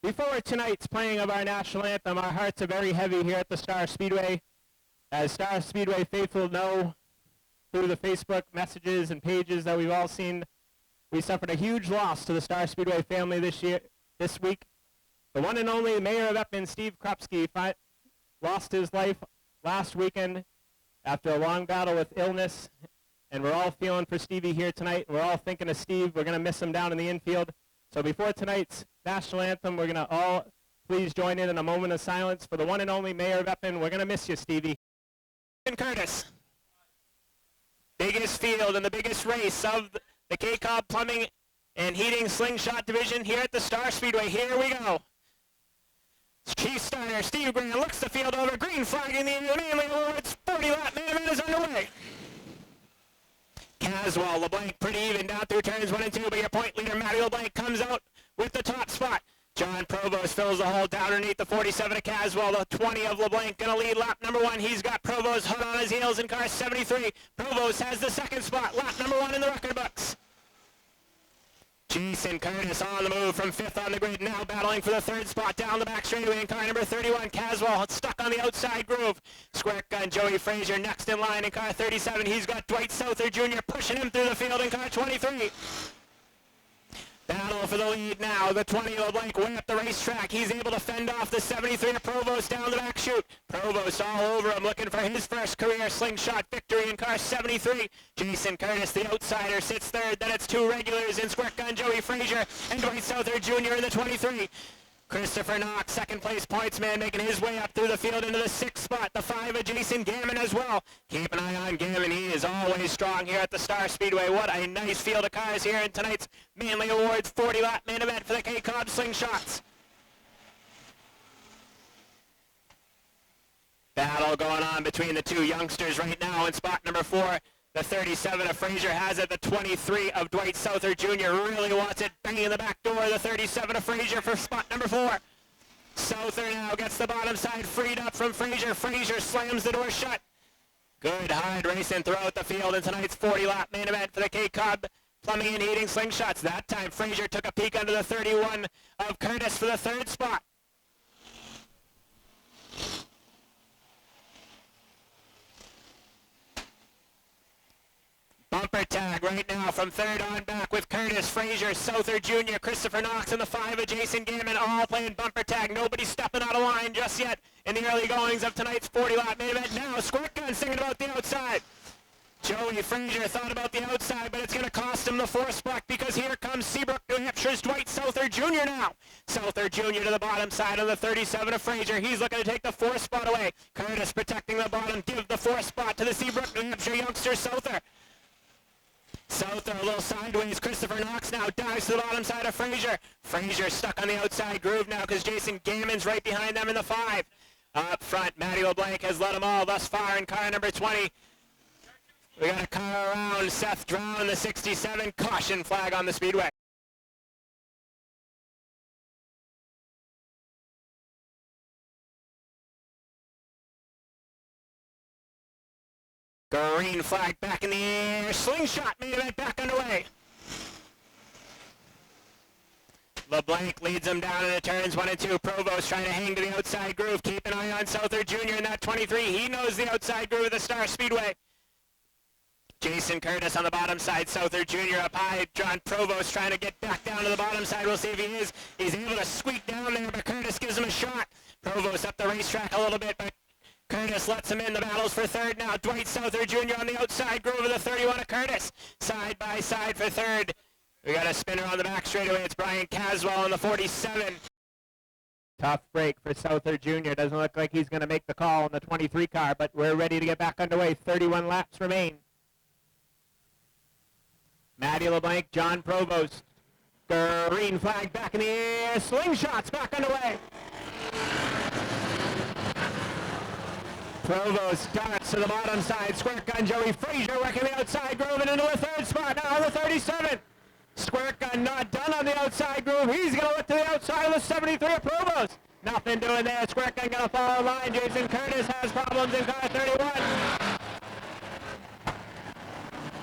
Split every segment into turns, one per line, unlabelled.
Before tonight's playing of our national anthem, our hearts are very heavy here at the Star Speedway. As Star Speedway faithful know through the Facebook messages and pages that we've all seen, we suffered a huge loss to the Star Speedway family this week. The one and only Mayor of Epping, Steve Krupski, lost his life last weekend after a long battle with illness, and we're all feeling for Stevie here tonight. We're all thinking of Steve. We're going to miss him down in the infield. So before tonight's national anthem, we're going to all please join in a moment of silence for the one and only Mayor of Epping. We're going to miss you, Stevie. And Curtis. Biggest field and the biggest race of the K-Cobb Plumbing and Heating Slingshot Division here at the Star Speedway. Here we go. Chief starter Steve Grant looks the field over. Green flag in the mainly awards. 40-lap main event is underway. Caswell, LeBlanc pretty even down through turns 1 and 2, but your point leader, Matty LeBlanc, comes out with the top spot. John Provost fills the hole down underneath the 47 of Caswell. The 20 of LeBlanc going to lead lap number 1. He's got Provost hot on his heels in car 73. Provost has the second spot, lap number 1 in the record books. Jason Curtis on the move from 5th on the grid, now battling for the 3rd spot down the back straightaway in car number 31. Caswell stuck on the outside groove. Squirt gun Joey Frazier next in line in car 37. He's got Dwight Souther Jr. pushing him through the field in car 23. Battle for the lead now. The 20 LeBlanc way up the racetrack. He's able to fend off the 73 of Provost down the back chute. Provost all over him looking for his first career slingshot victory in car 73. Jason Curtis, the outsider, sits 3rd. Then it's 2 regulars in Squirt Gun Joey Frazier and Dwight Souther Jr. in the 23. Christopher Knox, 2nd place points man, making his way up through the field into the 6th spot. The 5 of Jason Gammon as well. Keep an eye on Gammon. He is always strong here at the Star Speedway. What a nice field of cars here in tonight's Manley Awards 40-lap main event for the K-Cobb Slingshots. Battle going on between the 2 youngsters right now in spot number 4. The 37 of Frazier has it. The 23 of Dwight Souther Jr. really wants it. Banging the back door. The 37 of Frazier for spot number 4. Souther now gets the bottom side freed up from Frazier. Frazier slams the door shut. Good hard racing throughout the field in tonight's 40-lap main event for the K-Cobb Plumbing and Heating Slingshots. That time Frazier took a peek under the 31 of Curtis for the 3rd spot. Bumper tag right now from 3rd on back with Curtis, Frazier, Souther Jr., Christopher Knox, and the 5 of Jason Gammon all playing bumper tag. Nobody stepping out of line just yet in the early goings of tonight's 40-lap main event. Now Squirt Gun singing about the outside. Joey Frazier thought about the outside, but it's going to cost him the 4th spot because here comes Seabrook, New Hampshire's Dwight Souther Jr. now. Souther Jr. to the bottom side of the 37 of Frazier. He's looking to take the 4th spot away. Curtis protecting the bottom. Give the 4th spot to the Seabrook, New Hampshire youngster Souther. Souther a little sideways. Christopher Knox now dives to the bottom side of Frazier. Frazier stuck on the outside groove now because Jason Gammon's right behind them in the 5. Up front, Matty LeBlanc has led them all thus far in car number 20. We got a car around. Seth Drown, the 67. Caution flag on the speedway. Green flag back in the air. Slingshot main event back underway. LeBlanc leads them down into turns 1 and 2. Provost trying to hang to the outside groove. Keep an eye on Souther Jr. in that 23. He knows the outside groove of the Star Speedway. Jason Curtis on the bottom side. Souther Jr. up high. John Provost trying to get back down to the bottom side. We'll see if he is. He's able to squeak down there, but Curtis gives him a shot. Provost up the racetrack a little bit, but Curtis lets him in. The battles for 3rd now. Dwight Souther Jr. on the outside groove of the 31 of Curtis. Side by side for 3rd. We got a spinner on the back straightaway. It's Brian Caswell on the 47. Tough break for Souther Jr. Doesn't look like he's going to make the call on the 23 car, but we're ready to get back underway. 31 laps remain. Matty LeBlanc, John Provost. Green flag back in the air. Slingshots back underway. Provost darts to the bottom side. Squirt Gun Joey Frazier working the outside groove and into the 3rd spot now on the 37. Squirt Gun not done on the outside groove. He's going to look to the outside of the 73 of Provost. Nothing doing there. Squirt Gun going to follow line. Jason Curtis has problems in car 31.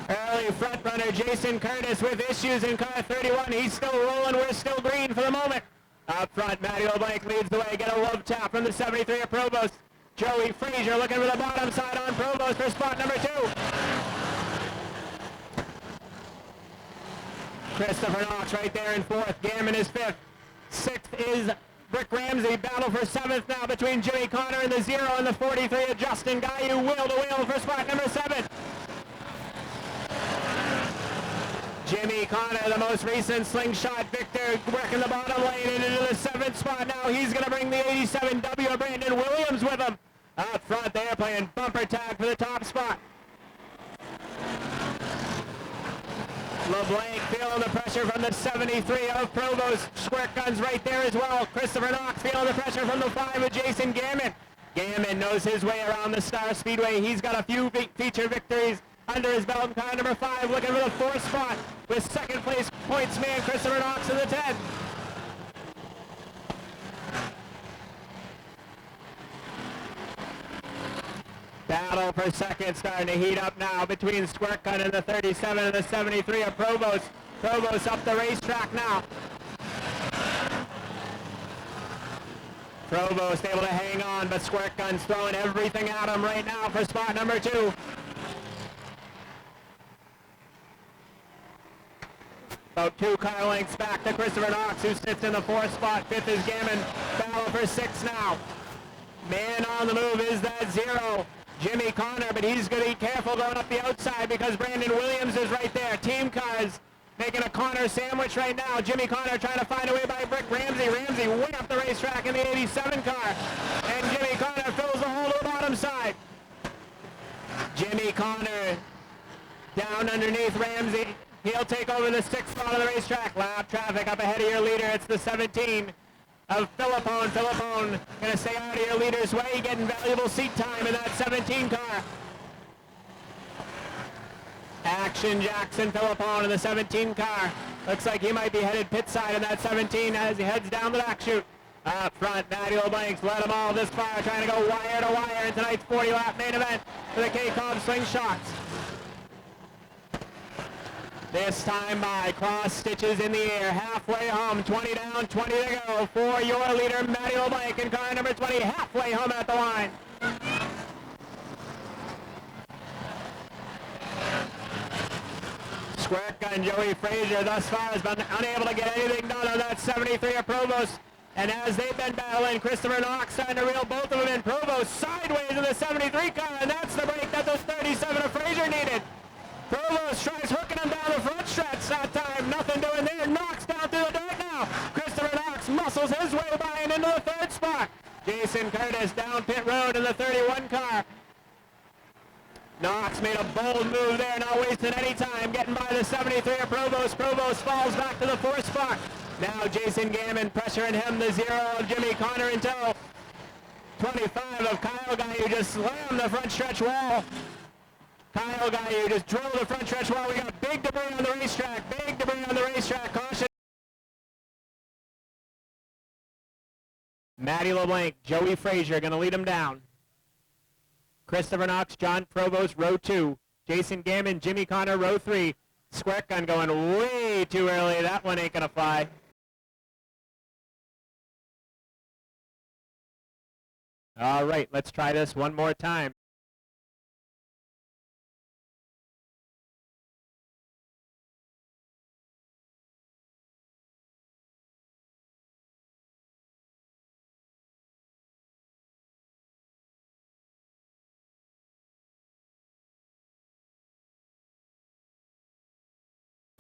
Early front runner Jason Curtis with issues in car 31. He's still rolling. We're still green for the moment. Up front, Matty LeBlanc leads the way. Get a love tap from the 73 of Provost. Joey Frazier looking for the bottom side on Provost for spot number 2. Christopher Knox right there in 4th. Gammon is 5th. 6th is Rick Ramsey. Battle for 7th now between Jimmy Connor and the 0 and the 43 of Justin Gayu. Wheel to wheel for spot number 7. Jimmy Connor, the most recent slingshot victor, working the bottom lane into the 7th spot. Now he's going to bring the 87W of Brandon Williams with him. Up front, they're playing bumper tag for the top spot. LeBlanc feeling the pressure from the 73 of Provost. Squirt Guns right there as well. Christopher Knox feeling the pressure from the 5 of Jason Gammon. Gammon knows his way around the Star Speedway. He's got a few feature victories under his belt. Car number 5 looking for the 4th spot with 2nd place points man Christopher Knox in the 10. Battle for 2nd starting to heat up now between Squirt Gun and the 37 and the 73 of Provost. Provost up the racetrack now. Provost able to hang on, but Squirt Gun's throwing everything at him right now for spot number 2. About 2 car lengths back to Christopher Knox, who sits in the 4th spot. 5th is Gammon. Battle for 6 now. Man on the move is that 0. Jimmy Connor, but he's going to be careful going up the outside because Brandon Williams is right there. Team cars making a Connor sandwich right now. Jimmy Connor trying to find a way by Rick Ramsey. Ramsey way up the racetrack in the 87 car. And Jimmy Connor fills the hole to the bottom side. Jimmy Connor down underneath Ramsey. He'll take over the 6th spot of the racetrack. Lap traffic up ahead of your leader. It's the 17 of Philippone. Philippone going to stay out of your leader's way, getting valuable seat time in that 17 car. Action Jackson Philippone in the 17 car. Looks like he might be headed pit side in that 17 as he heads down the back chute. Up front, Matty LeBlanc led them all this far, trying to go wire to wire in tonight's 40-lap main event for the K-Cobb Slingshots. This time by cross stitches in the air, halfway home, 20 down, 20 to go for your leader, Matty LeBlanc, in car number 20, halfway home at the line. Squirt Gun Joey Frazier thus far has been unable to get anything done on that 73 of Provost. And as they've been battling, Christopher Knox trying to reel both of them in. Provost sideways in the 73 car, and that's the break that the 37 of Frazier needed. Provost tries hooking him down the front stretch that time. Nothing doing there. Knox down through the dirt now. Christopher Knox muscles his way by and into the 3rd spot. Jason Curtis down pit road in the 31 car. Knox made a bold move there, not wasting any time, getting by the 73 of Provost. Provost falls back to the 4th spot. Now Jason Gammon pressuring him, the 0 of Jimmy Connor in tow. 25 of Kyle Guy, who just slammed the front stretch wall. Kyle Guy, who just drove the front stretch wall. We got big debris on the racetrack. Big debris on the racetrack. Caution. Matty LeBlanc, Joey Frazier going to lead him down. Christopher Knox, John Provost, row 2. Jason Gammon, Jimmy Connor, row 3. Squirt Gun going way too early. That one ain't going to fly. All right, let's try this one more time.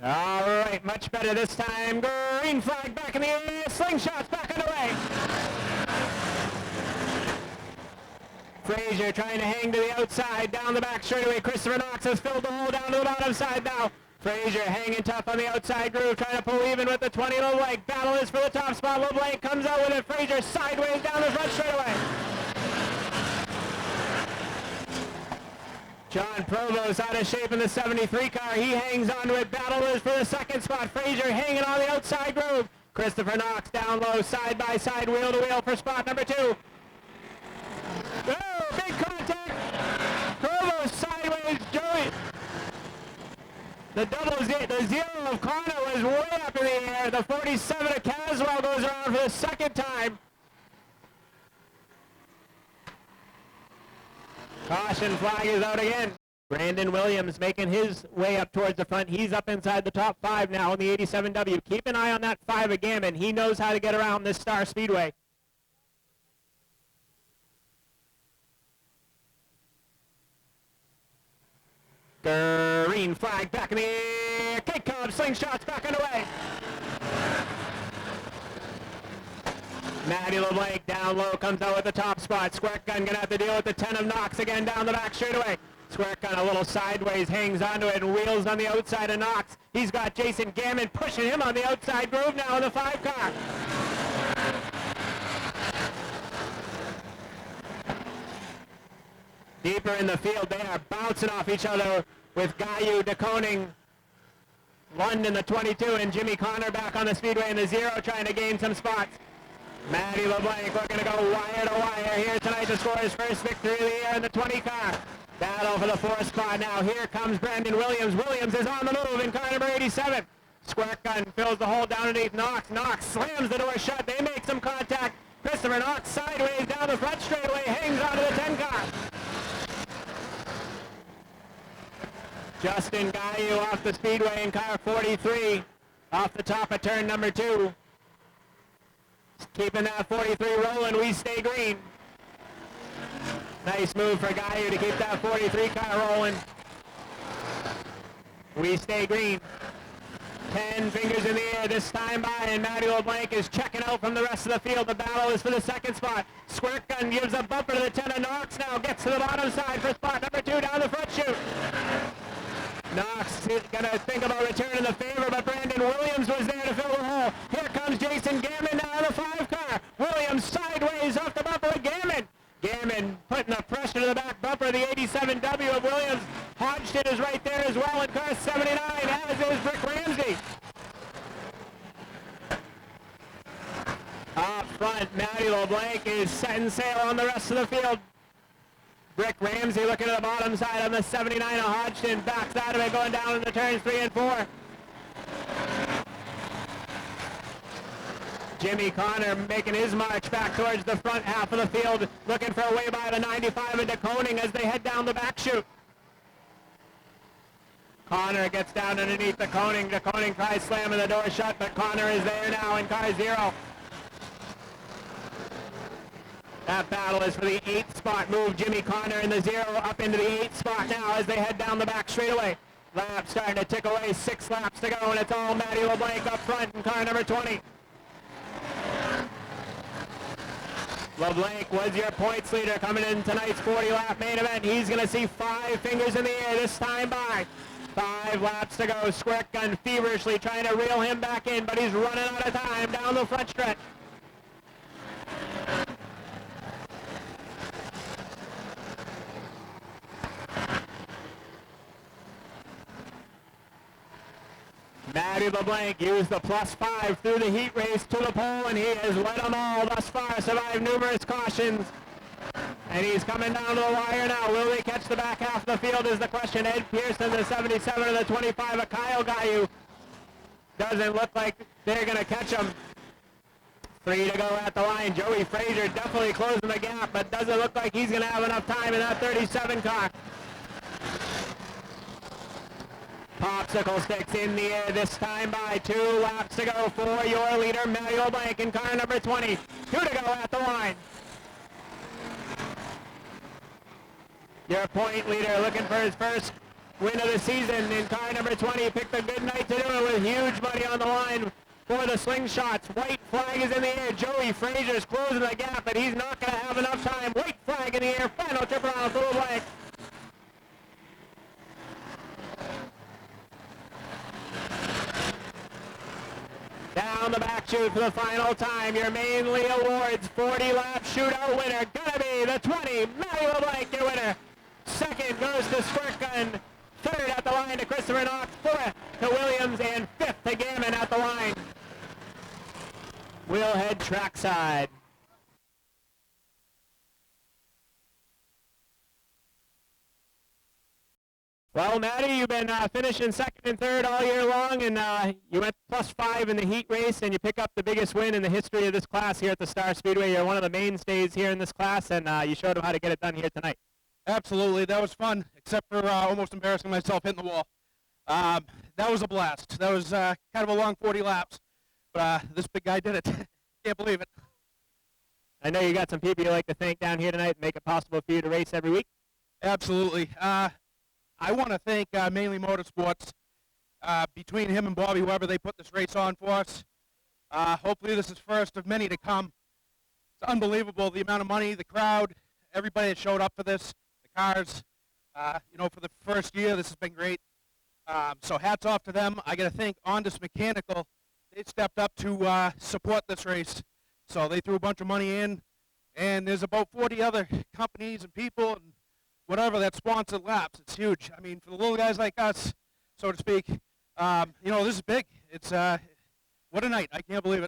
All right, much better this time. Green flag back in the air. Slingshots back underway. Frazier trying to hang to the outside, down the back straightaway. Christopher Knox has filled the hole down to the bottom side now. Frazier hanging tough on the outside groove, trying to pull even with the 20 LeBlanc. Battle is for the top spot. LeBlanc comes out with it. Frazier sideways down the front straightaway. John Provost out of shape in the 73 car. He hangs on to it. Battle is for the 2nd spot. Frazier hanging on the outside groove. Christopher Knox down low, side by side, wheel to wheel for spot number 2. Oh, big contact. Provost sideways. Joey. The zero of Connor was way up in the air. The 47 of Caswell goes around for the second time. Caution flag is out again. Brandon Williams making his way up towards the front. He's up inside the top 5 now in the 87W. Keep an eye on that 5 of Gammon. He knows how to get around this Star Speedway. Green flag back in the air. Kate Cobb slingshots back underway. Maddie LeBlanc down low comes out with the top spot. Squirt Gun gonna have to deal with the 10 of Knox again down the back straightaway. Squirt Gun a little sideways, hangs onto it and wheels on the outside of Knox. He's got Jason Gammon pushing him on the outside groove now in the 5 car. Deeper in the field, they are bouncing off each other with Gayu, DeConing, London, the 22, and Jimmy Connor back on the speedway in the 0 trying to gain some spots. Maddie LeBlanc looking to go wire to wire here tonight to score his first victory of the year in the 20 car. Battle for the 4th spot now. Here comes Brandon Williams. Williams is on the move in car number 87. Squirt Gun fills the hole down underneath Knox. Knox slams the door shut. They make some contact. Christopher Knox sideways down the front straightaway, hangs onto the 10 car. Justin Gayu off the speedway in car 43, off the top of turn number 2. Keeping that 43 rolling, we stay green. Nice move for Gayu to keep that 43 car rolling. We stay green. 10 fingers in the air this time by, and Maddie LeBlanc is checking out from the rest of the field. The battle is for the 2nd spot. Squirt Gun gives a bumper to the 10 of Knox now, gets to the bottom side for spot number 2 down the front chute. Knox is going to think about returning the favor, but Brandon Williams was there to fill the hole. Here comes Jason Gammon now in the 5 car. Williams sideways off the bumper of Gammon. Gammon putting the pressure to the back bumper of the 87W of Williams. Hodgson is right there as well in car 79, as is Rick Ramsey. Up front, Maddie LeBlanc is setting sail on the rest of the field. Rick Ramsey looking at the bottom side on the 79 of Hodgson. Backs out of it going down into turns 3 and 4. Jimmy Connor making his march back towards the front half of the field, looking for a way by the 95 of DeConing as they head down the back chute. Connor gets down underneath DeConing. DeConing tries slamming the door shut, but Connor is there now in car 0. That battle is for the 8th spot. Move Jimmy Connor in the 0 up into the 8th spot now as they head down the back straightaway. Lap starting to tick away. 6 laps to go, and it's all Maddie LeBlanc up front in car number 20. LeBlanc was your points leader coming in tonight's 40-lap main event. He's going to see 5 fingers in the air this time by. 5 laps to go. Squirt Gun feverishly trying to reel him back in, but he's running out of time down the front stretch. Maddie LeBlanc used the +5 through the heat race to the pole, and he has led them all thus far, survived numerous cautions. And he's coming down to the wire now. Will they catch the back half of the field is the question. Ed Pearson, the 77 and the 25 of Kyle Gayu. Doesn't look like they're going to catch him. 3 to go at the line. Joey Frazier definitely closing the gap, but doesn't look like he's going to have enough time in that 37 car. Popsicle sticks in the air this time by. 2 laps to go for your leader, Maddie LeBlanc, in car number 20. 2 to go at the line. Your point leader looking for his first win of the season in car number 20. Picked a good night to do it with huge money on the line for the slingshots. White flag is in the air. Joey Frazier's closing the gap, but he's not going to have enough time. White flag in the air. Final trip around for LeBlanc. Down the back chute for the final time. Your mainly awards 40-lap shootout winner gonna be the 20, Maddie LeBlanc, your winner. 2nd goes to Squirt Gun. 3rd at the line to Christopher Knox. 4th to Williams, and 5th to Gammon at the line. We'll head trackside. Well, Maddie, you've been finishing second and third all year long, and you went +5 in the heat race, and you pick up the biggest win in the history of this class here at the Star Speedway. You're one of the mainstays here in this class, and you showed them how to get it done here tonight.
Absolutely, that was fun, except for almost embarrassing myself hitting the wall. That was a blast. That was kind of a long 40 laps, but this big guy did it. Can't believe it.
I know you got some people you like to thank down here tonight and make it possible for you to race every week.
Absolutely. I want to thank Mainly Motorsports. Between him and Bobby Weber, they put this race on for us. Hopefully this is first of many to come. It's unbelievable, the amount of money, the crowd, everybody that showed up for this, the cars. For the first year, this has been great. So hats off to them. I got to thank Ondas Mechanical. They stepped up to support this race. So they threw a bunch of money in, and there's about 40 other companies and people and whatever that sponsored laps. It's huge. I mean, for the little guys like us, so to speak, this is big. It's what a night. I can't believe it.